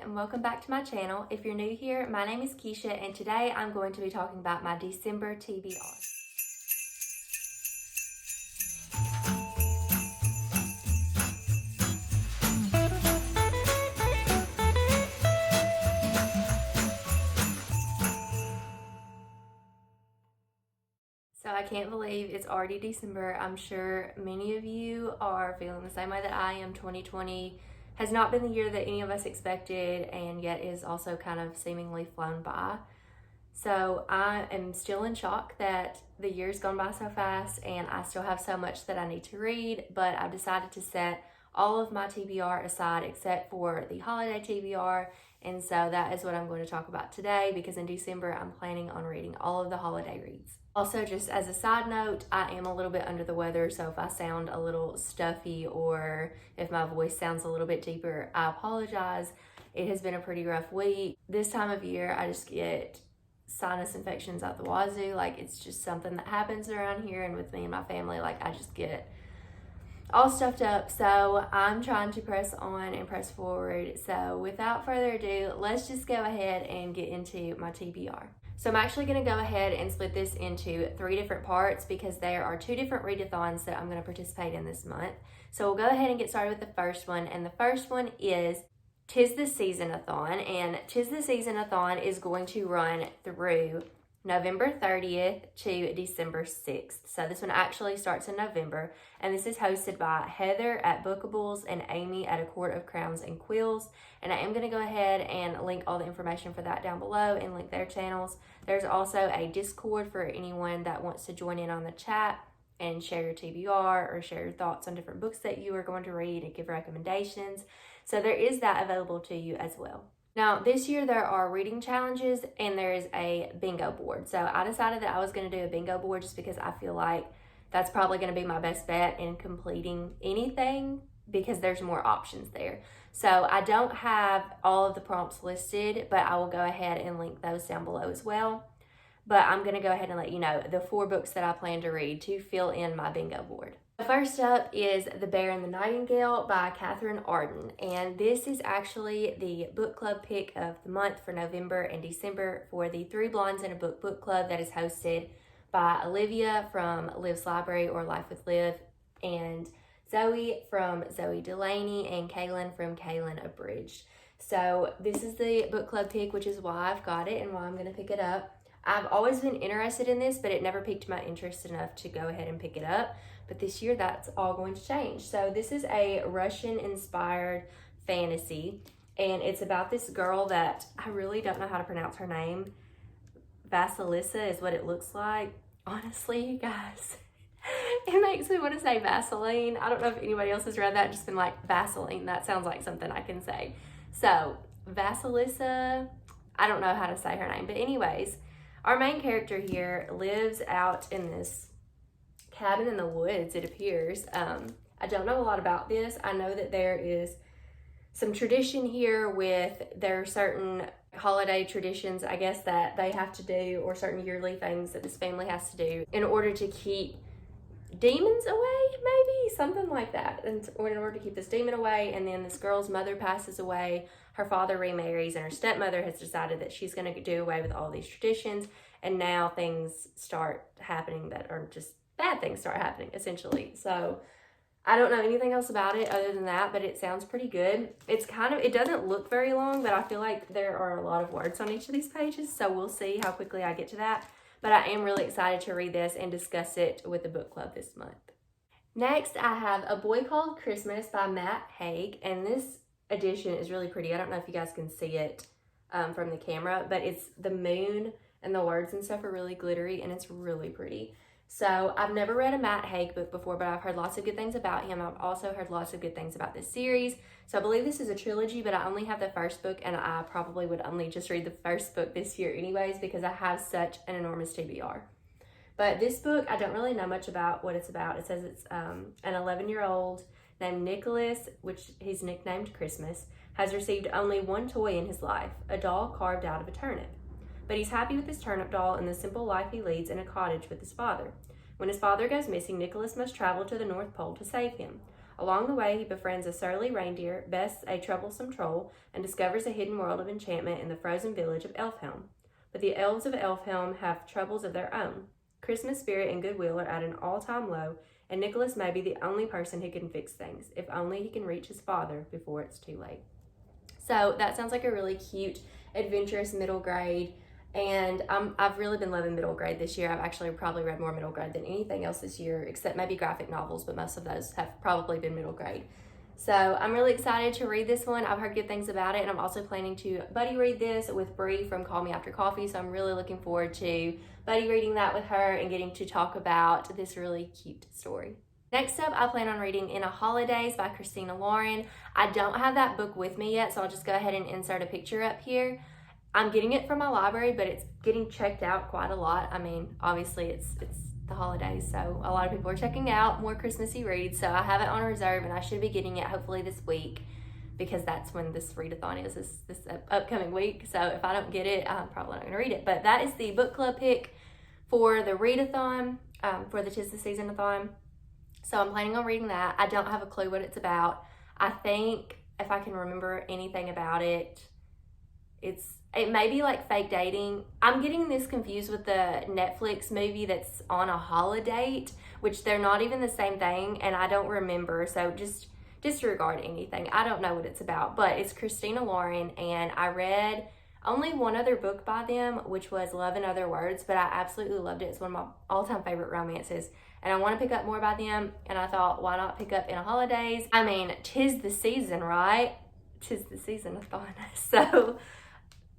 and welcome back to my channel. If you're new here, my name is Keisha and today I'm going to be talking about my December TBR. So I can't believe it's already December. I'm sure many of you are feeling the same way that I am. 2020 has not been the year that any of us expected and yet is also kind of seemingly flown by. So I am still in shock that the year's gone by so fast and I still have so much that I need to read, but I've decided to set all of my TBR aside except for the holiday TBR. And so that is what I'm going to talk about today because in December I'm planning on reading all of the holiday reads. Also, just as a side note, I am a little bit under the weather, so if I sound a little stuffy or if my voice sounds a little bit deeper, I apologize. It has been a pretty rough week. This time of year, I just get sinus infections out the wazoo. Like, it's just something that happens around here, and with me and my family, like, I just get all stuffed up. So I'm trying to press on and press forward. So without further ado, let's just go ahead and get into my TBR. So I'm actually going to go ahead and split this into 3 different parts because there are 2 different readathons that I'm going to participate in this month. So we'll go ahead and get started with the first one. And the first one is Tis the Seasonathon. And Tis the Seasonathon is going to run through November 30th to December 6th. So this one actually starts in November. And this is hosted by Heather at Bookables and Amy at A Court of Crowns and Quills. And I am going to go ahead and link all the information for that down below and link their channels. There's also a Discord for anyone that wants to join in on the chat and share your TBR or share your thoughts on different books that you are going to read and give recommendations. So there is that available to you as well. Now, this year there are reading challenges and there is a bingo board. So I decided that I was going to do a bingo board just because I feel like that's probably going to be my best bet in completing anything because there's more options there. So I don't have all of the prompts listed, but I will go ahead and link those down below as well. But I'm going to go ahead and let you know the 4 books that I plan to read to fill in my bingo board. First up is The Bear and the Nightingale by Catherine Arden. And this is actually the book club pick of the month for November and December for the 3 Blondes in a book club that is hosted by Olivia from Liv's Library or Life with Liv, and Zoe from Zoe Delaney, and Kaylin from Kaylin Abridged. So this is the book club pick, which is why I've got it and why I'm going to pick it up. I've always been interested in this, but it never piqued my interest enough to go ahead and pick it up. But this year, that's all going to change. So this is a Russian-inspired fantasy, and it's about this girl that I really don't know how to pronounce her name. Vasilissa is what it looks like. Honestly, you guys, it makes me want to say Vaseline. I don't know if anybody else has read that, just been like, Vaseline. That sounds like something I can say. So, Vasilissa, I don't know how to say her name. But anyways, our main character here lives out in this cabin in the woods, it appears. I don't know a lot about this. I know that there is some tradition here with there are certain holiday traditions, I guess, that they have to do, or certain yearly things that this family has to do in order to keep demons away, maybe something like that, and in order to keep this demon away. And then this girl's mother passes away, her father remarries, and her stepmother has decided that she's going to do away with all these traditions, and now things start happening that are just bad things start happening, essentially. So I don't know anything else about it other than that, but it sounds pretty good. It's kind of, it doesn't look very long, but I feel like there are a lot of words on each of these pages, so we'll see how quickly I get to that. But I am really excited to read this and discuss it with the book club this month. Next, I have A Boy Called Christmas by Matt Haig, and this edition is really pretty. I don't know if you guys can see it from the camera, but it's the moon and the words and stuff are really glittery, and it's really pretty. So I've never read a Matt Haig book before, but I've heard lots of good things about him. I've also heard lots of good things about this series. So I believe this is a trilogy, but I only have the first book, and I probably would only just read the first book this year anyways because I have such an enormous TBR. But this book, I don't really know much about what it's about. It says it's an 11-year-old named Nicholas, which he's nicknamed Christmas, has received only one toy in his life, a doll carved out of a turnip. But he's happy with his turnip doll and the simple life he leads in a cottage with his father. When his father goes missing, Nicholas must travel to the North Pole to save him. Along the way, he befriends a surly reindeer, bests a troublesome troll, and discovers a hidden world of enchantment in the frozen village of Elfhelm. But the elves of Elfhelm have troubles of their own. Christmas spirit and goodwill are at an all-time low, and Nicholas may be the only person who can fix things, if only he can reach his father before it's too late. So that sounds like a really cute, adventurous middle grade, and I've really been loving middle grade this year. I've actually probably read more middle grade than anything else this year, except maybe graphic novels, but most of those have probably been middle grade. So I'm really excited to read this one. I've heard good things about it, and I'm also planning to buddy read this with Bree from Call Me After Coffee, so I'm really looking forward to buddy reading that with her and getting to talk about this really cute story. Next up, I plan on reading In a Holidays by Christina Lauren. I don't have that book with me yet, so I'll just go ahead and insert a picture up here. I'm getting it from my library, but it's getting checked out quite a lot. I mean, obviously it's the holidays, so a lot of people are checking out more Christmassy reads, so I have it on reserve, and I should be getting it hopefully this week, because that's when this readathon is, this upcoming week. So if I don't get it, I'm probably not going to read it. But that is the book club pick for the readathon, for the 'Tis the Seasonathon. So I'm planning on reading that. I don't have a clue what it's about. I think if I can remember anything about it, it may be like fake dating. I'm getting this confused with the Netflix movie that's on a holiday, which they're not even the same thing, and I don't remember. So just disregard anything. I don't know what it's about, but it's Christina Lauren, and I read only one other book by them, which was Love in Other Words, but I absolutely loved it. It's one of my all-time favorite romances, and I want to pick up more by them, and I thought, why not pick up In a Holidays? I mean, 'tis the season, right? 'Tis the season-a-thon. So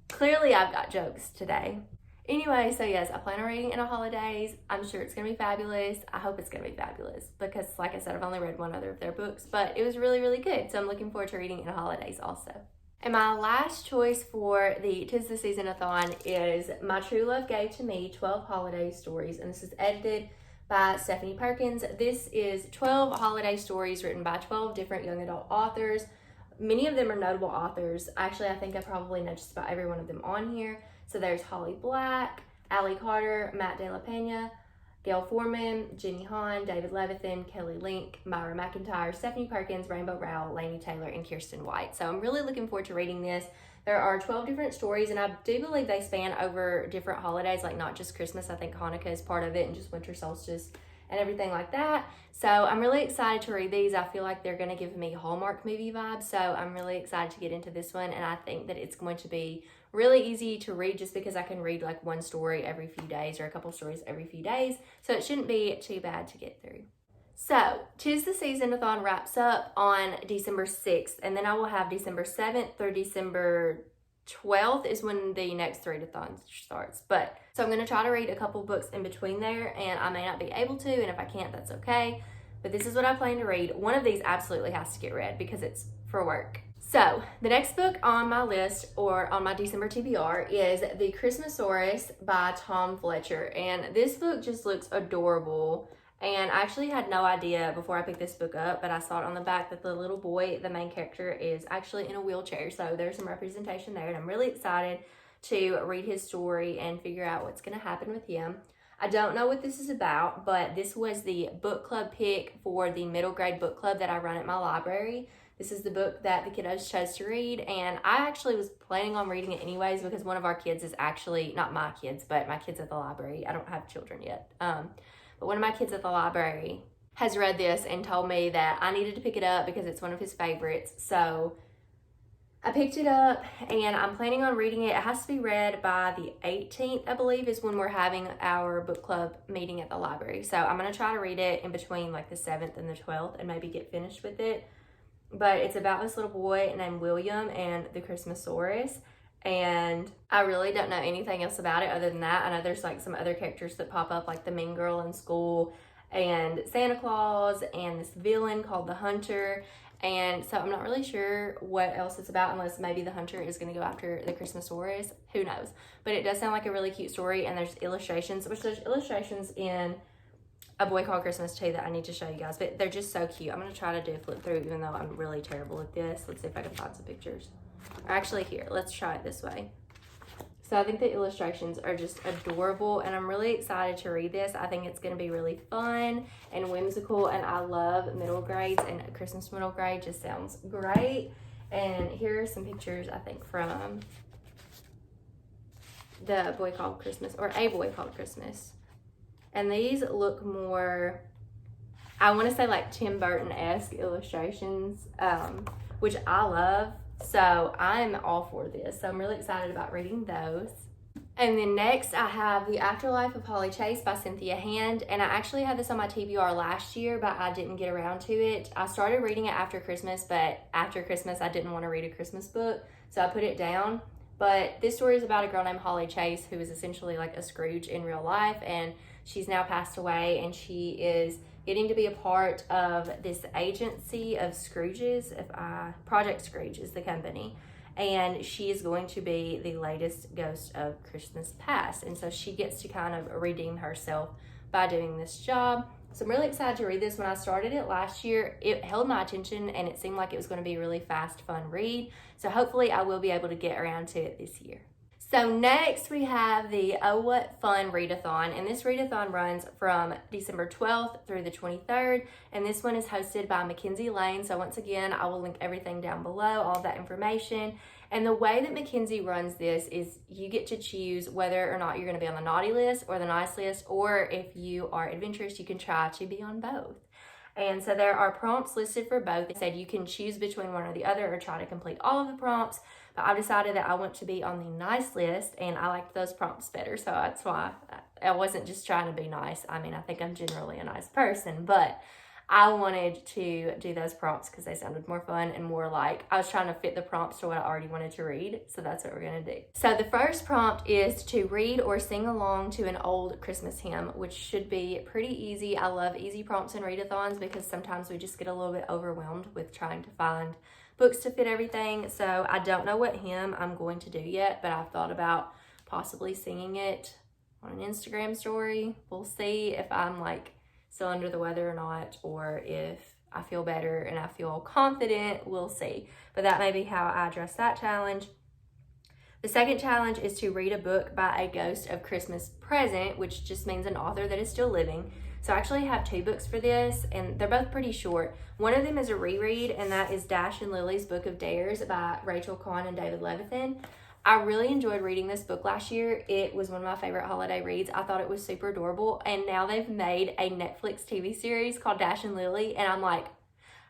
clearly I've got jokes today. Anyway, so yes, I plan on reading In a Holidays. I'm sure it's going to be fabulous. I hope it's going to be fabulous because, like I said, I've only read one other of their books, but it was really, really good. So I'm looking forward to reading In a Holidays also. And my last choice for the 'Tis the Seasonathon is My True Love Gave to Me 12 Holiday Stories, and this is edited by Stephanie Perkins. This is 12 holiday stories written by 12 different young adult authors. Many of them are notable authors. Actually, I think I probably know just about every one of them on here. So there's Holly Black, Allie Carter, Matt De La Pena, Gail Foreman, Jenny Hahn, David Levithan, Kelly Link, Myra McIntyre, Stephanie Perkins, Rainbow Rowell, Lainey Taylor, and Kirsten White. So I'm really looking forward to reading this. There are 12 different stories, and I do believe they span over different holidays, like not just Christmas. I think Hanukkah is part of it, and just winter solstice and everything like that. So I'm really excited to read these. I feel like they're going to give me Hallmark movie vibes, so I'm really excited to get into this one, and I think that it's going to be really easy to read just because I can read like one story every few days or a couple stories every few days, so it shouldn't be too bad to get through. So 'Tis the Seasonathon wraps up on December 6th, and then I will have December 7th through December 12th is when the next readathon starts. But so I'm going to try to read a couple books in between there, and I may not be able to, and if I can't, that's okay. But this is what I plan to read. One of these absolutely has to get read because it's for work. So the next book on my list, or on my December TBR, is The Christmasaurus by Tom Fletcher, and this book just looks adorable. And I actually had no idea before I picked this book up, but I saw it on the back that the little boy, the main character, is actually in a wheelchair. So there's some representation there, and I'm really excited to read his story and figure out what's going to happen with him. I don't know what this is about, but this was the book club pick for the middle grade book club that I run at my library. This is the book that the kiddos chose to read, and I actually was planning on reading it anyways because one of our kids is actually, not my kids, but my kids at the library. I don't have children yet. But one of my kids at the library has read this and told me that I needed to pick it up because it's one of his favorites. So I picked it up, and I'm planning on reading it. It has to be read by the 18th, I believe, is when we're having our book club meeting at the library. So I'm going to try to read it in between like the 7th and the 12th and maybe get finished with it. But it's about this little boy named William and the Christmasaurus. And I really don't know anything else about it other than that. I know there's like some other characters that pop up, like the mean girl in school and Santa Claus and this villain called the Hunter. And so I'm not really sure what else it's about, unless maybe the Hunter is going to go after the Christmasaurus. Who knows? But it does sound like a really cute story, and there's illustrations, which there's illustrations in A Boy Called Christmas too that I need to show you guys. But they're just so cute. I'm going to try to do a flip through, even though I'm really terrible at this. Let's see if I can find some pictures. Or actually, here, let's try it this way. So I think the illustrations are just adorable, and I'm really excited to read this. I think it's going to be really fun and whimsical, and I love middle grades, and Christmas middle grade just sounds great. And here are some pictures, I think, from The Boy Called Christmas, or A Boy Called Christmas. And these look more, I want to say like Tim Burton-esque illustrations, which I love. So I'm all for this. So I'm really excited about reading those. And then next I have The Afterlife of Holly Chase by Cynthia Hand. And I actually had this on my TBR last year, but I didn't get around to it. I started reading it after Christmas, but after Christmas I didn't want to read a Christmas book, so I put it down. But this story is about a girl named Holly Chase who is essentially like a Scrooge in real life, and she's now passed away, and she is getting to be a part of this agency of Scrooges. Project Scrooge is the company, and she is going to be the latest ghost of Christmas past, and so she gets to kind of redeem herself by doing this job. So I'm really excited to read this. When I started it last year, it held my attention, and it seemed like it was going to be a really fast, fun read. So hopefully I will be able to get around to it this year. So next we have the Oh What Fun Readathon, and this Readathon runs from December 12th through the 23rd, and this one is hosted by Mackenzie. So once again, I will link everything down below, all that information. And the way that Mackenzie runs this is you get to choose whether or not you're going to be on the naughty list or the nice list, or if you are adventurous, you can try to be on both. And so there are prompts listed for both. It said you can choose between one or the other or try to complete all of the prompts. But I've decided that I want to be on the nice list, and I liked those prompts better. So that's why I wasn't just trying to be nice. I mean, I think I'm generally a nice person, but I wanted to do those prompts because they sounded more fun and more like I was trying to fit the prompts to what I already wanted to read. So that's what we're going to do. So the first prompt is to read or sing along to an old Christmas hymn, which should be pretty easy. I love easy prompts and readathons because sometimes we just get a little bit overwhelmed with trying to find books to fit everything. So I don't know what hymn I'm going to do yet, but I've thought about possibly singing it on an Instagram story. We'll see if I'm like still under the weather or not, or if I feel better and I feel confident. We'll see. But that may be how I address that challenge. The second challenge is to read a book by a ghost of Christmas present, which just means an author that is still living. So I actually have two books for this, and they're both pretty short. One of them is a reread, and that is Dash and Lily's Book of Dares by Rachel Kahn and David Levithan. I really enjoyed reading this book last year. It was one of my favorite holiday reads. I thought it was super adorable, and now they've made a Netflix TV series called Dash and Lily, and I'm like,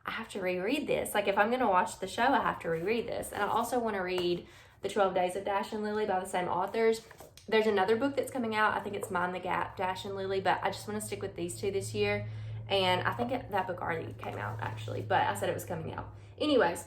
I have to reread this. Like, if I'm going to watch the show, I have to reread this. And I also want to read The 12 Days of Dash and Lily by the same authors. There's another book that's coming out. I think it's Mind the Gap, Dash and Lily, but I just want to stick with these two this year. And I think that book already came out, actually, but I said it was coming out. Anyways,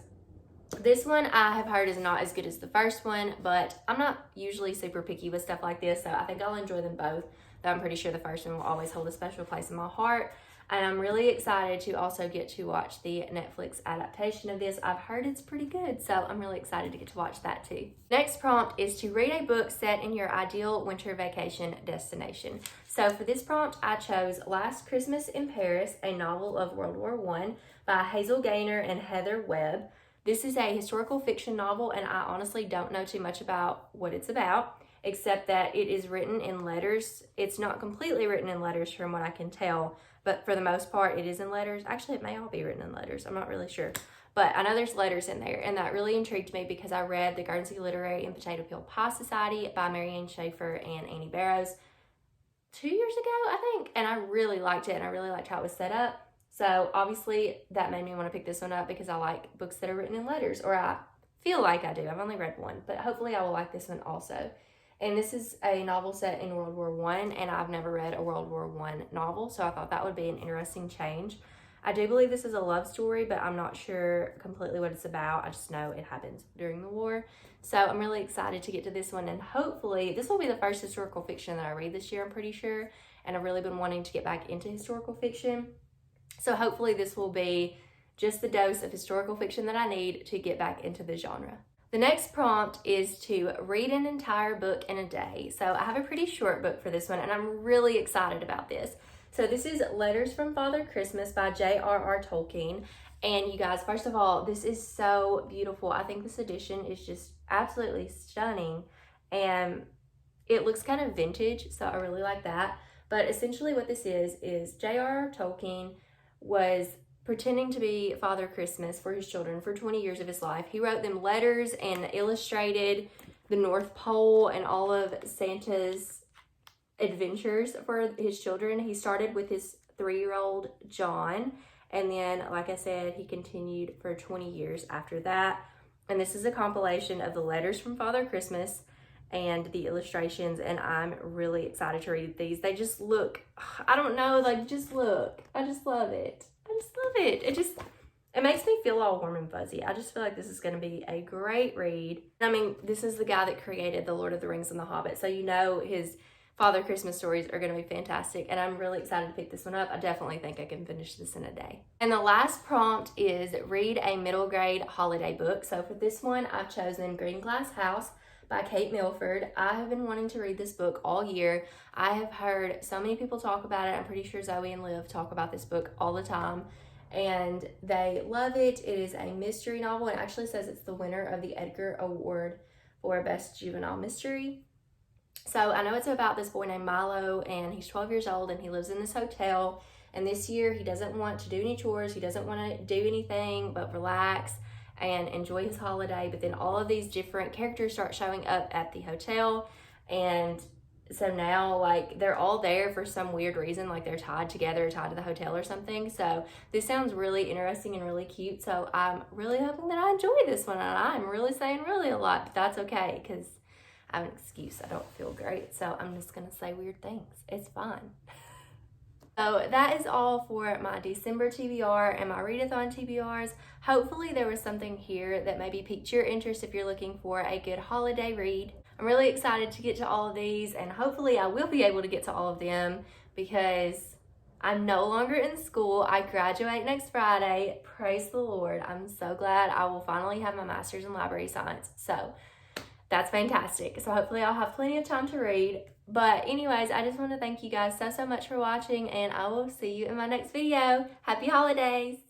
this one I have heard is not as good as the first one, but I'm not usually super picky with stuff like this, so I think I'll enjoy them both. Though I'm pretty sure the first one will always hold a special place in my heart. And I'm really excited to also get to watch the Netflix adaptation of this. I've heard it's pretty good, so I'm really excited to get to watch that too. Next prompt is to read a book set in your ideal winter vacation destination. So for this prompt, I chose Last Christmas in Paris, a novel of World War I by Hazel Gaynor and Heather Webb. This is a historical fiction novel, and I honestly don't know too much about what it's about, except that it is written in letters. It's not completely written in letters from what I can tell, but for the most part, it is in letters. Actually, it may all be written in letters. I'm not really sure. But I know there's letters in there, and that really intrigued me because I read The Guernsey Literary and Potato Peel Pie Society by Marianne Schaefer and Annie Barrows 2 years ago, I think, and I really liked it, and I really liked how it was set up. So obviously that made me want to pick this one up because I like books that are written in letters, or I feel like I do. I've only read one, but hopefully I will like this one also. And this is a novel set in World War I, and I've never read a World War I novel, so I thought that would be an interesting change. I do believe this is a love story, but I'm not sure completely what it's about. I just know it happens during the war. So I'm really excited to get to this one, and hopefully this will be the first historical fiction that I read this year, I'm pretty sure. And I've really been wanting to get back into historical fiction. So hopefully this will be just the dose of historical fiction that I need to get back into the genre. The next prompt is to read an entire book in a day. So I have a pretty short book for this one, and I'm really excited about this. So this is Letters from Father Christmas by J.R.R. Tolkien. And you guys, first of all, this is so beautiful. I think this edition is just absolutely stunning. and it looks kind of vintage, so I really like that. But essentially what this is J.R.R. Tolkien was pretending to be Father Christmas for his children for 20 years of his life. He wrote them letters and illustrated the North Pole and all of Santa's adventures for his children. He started with his 3-year-old John, and then, like I said, he continued for 20 years after that. And this is a compilation of the letters from Father Christmas and the illustrations, and I'm really excited to read these. They just look, I don't know, like, just look. I just love it. I just love it. It makes me feel all warm and fuzzy. I just feel like this is going to be a great read. I mean, this is the guy that created The Lord of the Rings and The Hobbit, so you know his Father Christmas stories are going to be fantastic, and I'm really excited to pick this one up. I definitely think I can finish this in a day. And the last prompt is read a middle grade holiday book. So for this one, I've chosen Green Glass House by Kate Milford. I have been wanting to read this book all year. I have heard so many people talk about it. I'm pretty sure Zoe and Liv talk about this book all the time, and they love it. It is a mystery novel. It actually says it's the winner of the Edgar Award for Best Juvenile Mystery. So I know it's about this boy named Milo, and he's 12 years old, and he lives in this hotel. And this year, he doesn't want to do any chores. He doesn't want to do anything but relax and enjoy his holiday. But then all of these different characters start showing up at the hotel. And so now, like, they're all there for some weird reason. Like, they're tied together, tied to the hotel or something. So this sounds really interesting and really cute. So I'm really hoping that I enjoy this one. And I'm really saying really a lot, but that's okay, because I have an excuse. I don't feel great, so I'm just going to say weird things. It's fine. So that is all for my December TBR and my Readathon TBRs. Hopefully there was something here that maybe piqued your interest if you're looking for a good holiday read. I'm really excited to get to all of these, and hopefully I will be able to get to all of them because I'm no longer in school. I graduate next Friday. Praise the Lord. I'm so glad. I will finally have my master's in library science. So that's fantastic. So hopefully I'll have plenty of time to read. But anyways, I just want to thank you guys so much for watching, and I will see you in my next video. Happy holidays!